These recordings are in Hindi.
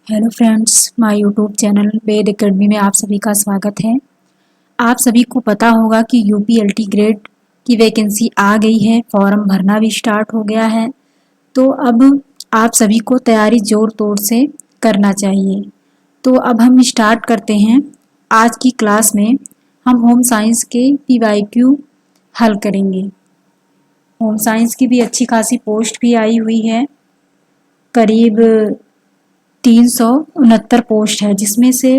Hello friends, my YouTube channel Ved academy में आप सभी का स्वागत है। आप सभी को पता होगा कि यूपीएलटी ग्रेड की वैकेंसी आ गई है, फॉर्म भरना भी स्टार्ट हो गया है। तो अब आप सभी को तैयारी जोर तोड़ से करना चाहिए। तो अब हम स्टार्ट करते हैं। आज की क्लास में हम होम साइंस के पीवाईक्यू हल करेंगे। होम साइंस की भी अच्छी खासी पोस्ट भी आई हुई है, करीब 369 पोस्ट है, जिसमें से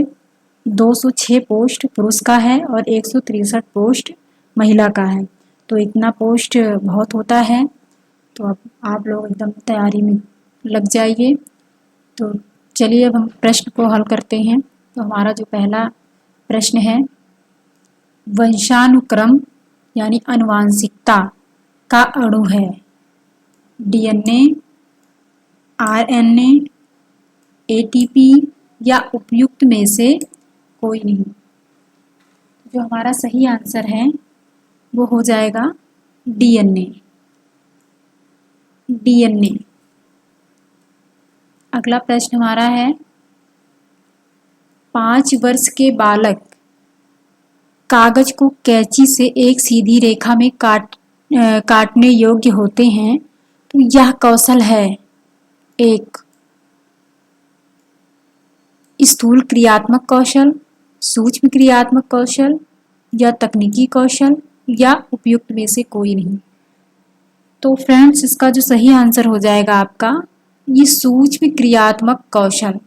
206 पोस्ट पुरुष का है और 163 पोस्ट महिला का है। तो इतना पोस्ट बहुत होता है। तो अब आप लोग एकदम तैयारी में लग जाइए। तो चलिए अब हम प्रश्न को हल करते हैं। तो हमारा जो पहला प्रश्न है, वंशानुक्रम यानी आनुवांशिकता का अणु है डीएनए, आरएनए, एटीपी या उपयुक्त में से कोई नहीं। जो हमारा सही आंसर है वो हो जाएगा डीएनए। डीएनए। अगला प्रश्न हमारा है, 5 वर्ष के बालक कागज को कैंची से एक सीधी रेखा में काटने योग्य होते हैं। तो यह कौशल है, एक स्थूल क्रियात्मक कौशल, सूक्ष्म क्रियात्मक कौशल या तकनीकी कौशल या उपयुक्त में से कोई नहीं। तो फ्रेंड्स, इसका जो सही आंसर हो जाएगा आपका ये सूक्ष्म क्रियात्मक कौशल।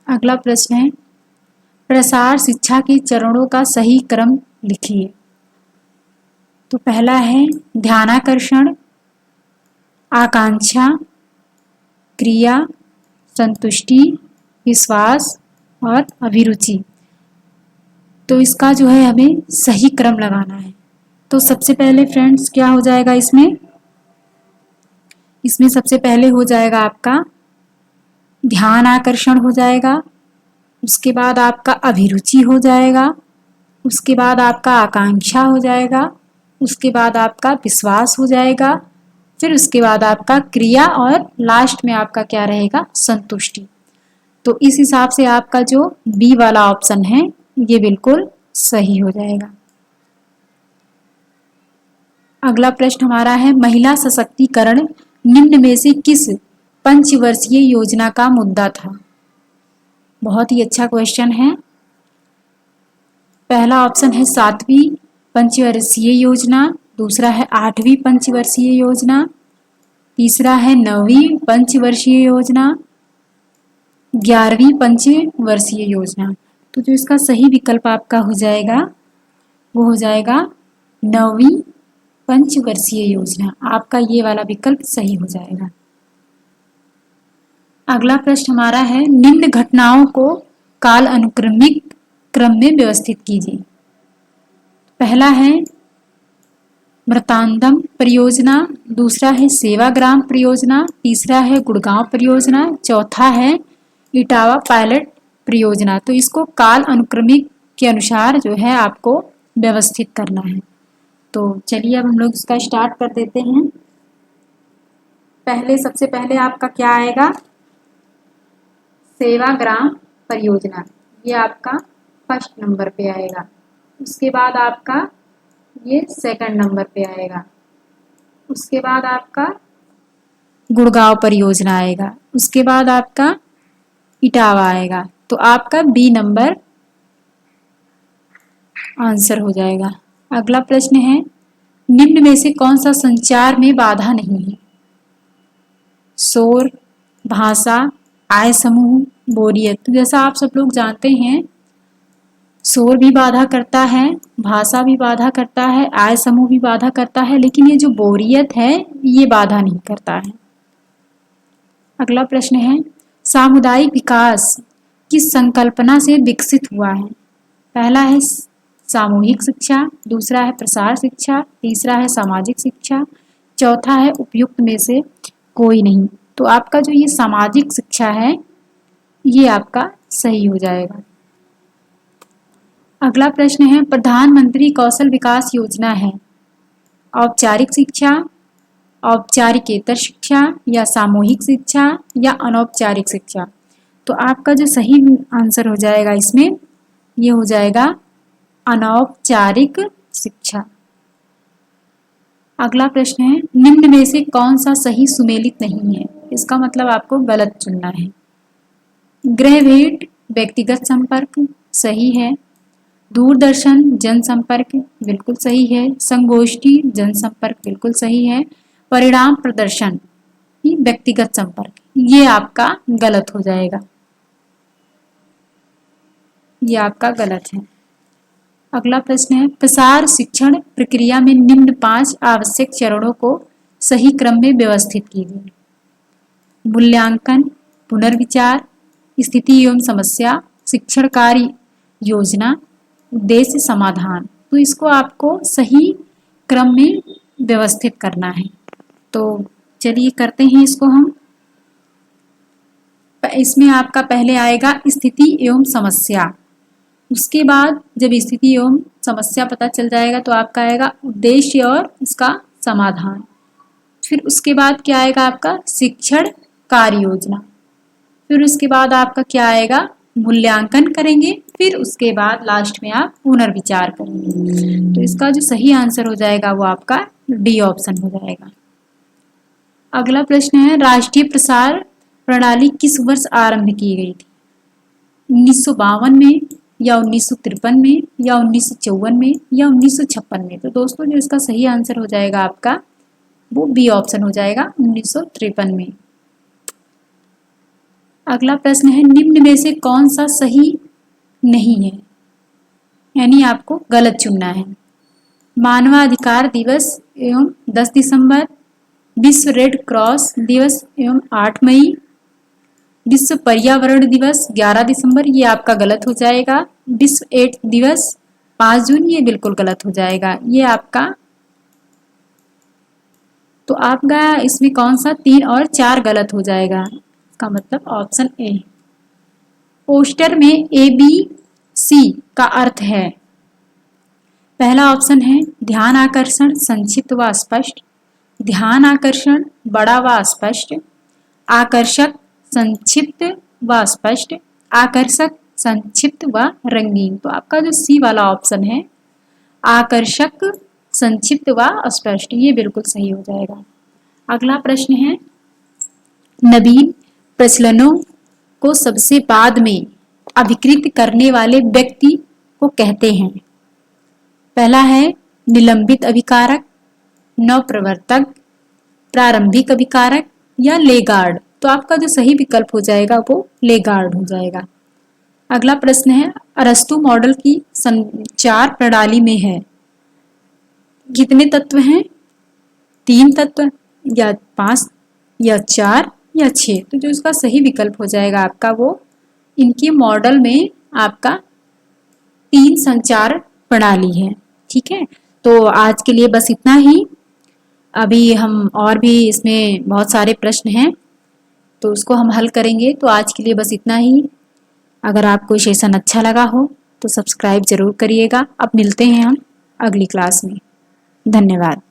अगला प्रश्न है, प्रसार शिक्षा के चरणों का सही क्रम लिखिए। तो पहला है ध्यानाकर्षण, आकांक्षा, क्रिया, संतुष्टि, विश्वास और अभिरुचि। तो इसका जो है हमें सही क्रम लगाना है। तो सबसे पहले फ्रेंड्स क्या हो जाएगा इसमें सबसे पहले हो जाएगा आपका ध्यान आकर्षण हो जाएगा, उसके बाद आपका अभिरुचि हो जाएगा, उसके बाद आपका आकांक्षा हो जाएगा, उसके बाद आपका विश्वास हो जाएगा, फिर उसके बाद आपका क्रिया और लास्ट में आपका क्या रहेगा, संतुष्टि। तो इस हिसाब से आपका जो बी वाला ऑप्शन है ये बिल्कुल सही हो जाएगा। अगला प्रश्न हमारा है, महिला सशक्तिकरण निम्न में से किस पंचवर्षीय योजना का मुद्दा था। बहुत ही अच्छा क्वेश्चन है। पहला ऑप्शन है 7वीं पंचवर्षीय योजना, दूसरा है 8वीं पंचवर्षीय योजना, तीसरा है 9वीं पंचवर्षीय योजना, 11वीं पंचवर्षीय योजना। तो जो इसका सही विकल्प आपका हो जाएगा वो हो जाएगा 9वीं पंचवर्षीय योजना। आपका ये वाला विकल्प सही हो जाएगा। अगला प्रश्न हमारा है, निम्न घटनाओं को काल अनुक्रमिक क्रम में व्यवस्थित कीजिए। पहला है मृतांदम परियोजना, दूसरा है सेवाग्राम परियोजना, तीसरा है गुड़गांव परियोजना, चौथा है इटावा पायलट परियोजना। तो इसको काल अनुक्रमिक के अनुसार जो है आपको व्यवस्थित करना है। तो चलिए अब हम लोग इसका स्टार्ट कर देते हैं। सबसे पहले आपका क्या आएगा, सेवाग्राम परियोजना, ये आपका फर्स्ट नंबर पे आएगा। उसके बाद आपका ये सेकंड नंबर पे आएगा। उसके बाद आपका गुड़गांव परियोजना आएगा। उसके बाद आपका इटावा आएगा। तो आपका बी नंबर आंसर हो जाएगा। अगला प्रश्न है, निम्न में से कौन सा संचार में बाधा नहीं है। शोर, भाषा, आय समूह, बोरियत। जैसा आप सब लोग जानते हैं, शोर भी बाधा करता है, भाषा भी बाधा करता है, आय समूह भी बाधा करता है, लेकिन ये जो बोरियत है ये बाधा नहीं करता है। अगला प्रश्न है, सामुदायिक विकास किस संकल्पना से विकसित हुआ है। पहला है सामूहिक शिक्षा, दूसरा है प्रसार शिक्षा, तीसरा है सामाजिक शिक्षा, चौथा है उपयुक्त में से कोई नहीं। तो आपका जो ये सामाजिक शिक्षा है ये आपका सही हो जाएगा। अगला प्रश्न है, प्रधानमंत्री कौशल विकास योजना है औपचारिक शिक्षा, औपचारिकेतर शिक्षा या सामूहिक शिक्षा या अनौपचारिक शिक्षा। तो आपका जो सही आंसर हो जाएगा इसमें, ये हो जाएगा अनौपचारिक शिक्षा। अगला प्रश्न है, निम्न में से कौन सा सही सुमेलित नहीं है? इसका मतलब आपको गलत चुनना है। गृह भेंट व्यक्तिगत संपर्क सही है। दूरदर्शन जनसंपर्क बिल्कुल सही है। संगोष्ठी जनसंपर्क बिल्कुल सही है। परिणाम प्रदर्शन व्यक्तिगत संपर्क, ये आपका गलत हो जाएगा, ये आपका गलत है। अगला प्रश्न है, प्रसार शिक्षण प्रक्रिया में निम्न 5 आवश्यक चरणों को सही क्रम में व्यवस्थित कीजिए। मूल्यांकन, पुनर्विचार, स्थिति एवं समस्या, शिक्षण कार्य योजना, उद्देश्य समाधान। तो इसको आपको सही क्रम में व्यवस्थित करना है। तो चलिए करते हैं इसको हम। इसमें आपका पहले आएगा स्थिति एवं समस्या, उसके बाद जब स्थिति एवं समस्या पता चल जाएगा तो आपका आएगा उद्देश्य और इसका समाधान। फिर उसके बाद क्या आएगा आपका शिक्षण कार्य योजना। फिर उसके बाद आपका क्या आएगा मूल्यांकन करेंगे। फिर उसके बाद लास्ट में आप पुनर्विचार करेंगे। तो इसका जो सही आंसर हो जाएगा वो आपका डी ऑप्शन हो जाएगा। अगला प्रश्न है, राष्ट्रीय प्रसार प्रणाली किस वर्ष आरंभ की गई थी? 1952 में या 1953 में या 1954 में या 1956 में? तो दोस्तों जो इसका सही आंसर हो जाएगा आपका वो बी ऑप्शन हो जाएगा 1953 में। अगला प्रश्न है, निम्न में से कौन सा सही नहीं है, यानी आपको गलत चुनना है। मानवाधिकार दिवस एवं 10 दिसंबर, विश्व रेड क्रॉस दिवस एवं 8 मई, विश्व पर्यावरण दिवस 11 दिसंबर, ये आपका गलत हो जाएगा। विश्व एड्स दिवस 5 जून, ये बिल्कुल गलत हो जाएगा, ये आपका। तो आपका इसमें कौन सा 3 और 4 गलत हो जाएगा, इसका मतलब ऑप्शन ए। पोस्टर में ABC का अर्थ है, पहला ऑप्शन है ध्यान आकर्षण संक्षिप्त व स्पष्ट, ध्यान आकर्षण बड़ा व स्पष्ट, आकर्षक संक्षिप्त व स्पष्ट, आकर्षक संक्षिप्त व रंगीन। तो आपका जो सी वाला ऑप्शन है आकर्षक संक्षिप्त व स्पष्ट, ये बिल्कुल सही हो जाएगा। अगला प्रश्न है, नवीन प्रचलनों को सबसे बाद में अभिकृत करने वाले व्यक्ति को कहते हैं। पहला है निलंबित अभिकारक, नवप्रवर्तक, प्रारंभिक अभिकारक या लेगार्ड। तो आपका जो सही विकल्प हो जाएगा वो लेगार्ड हो जाएगा। अगला प्रश्न है, अरस्तु मॉडल की संचार प्रणाली में है कितने तत्व हैं? 3 तत्व या 5 या 4 या 6? तो जो इसका सही विकल्प हो जाएगा आपका वो इनके मॉडल में आपका 3 संचार प्रणाली है। ठीक है, तो आज के लिए बस इतना ही। अभी हम और भी इसमें बहुत सारे प्रश्न हैं तो उसको हम हल करेंगे। तो आज के लिए बस इतना ही। अगर आपको सेशन अच्छा लगा हो तो सब्सक्राइब जरूर करिएगा। अब मिलते हैं हम अगली क्लास में। धन्यवाद।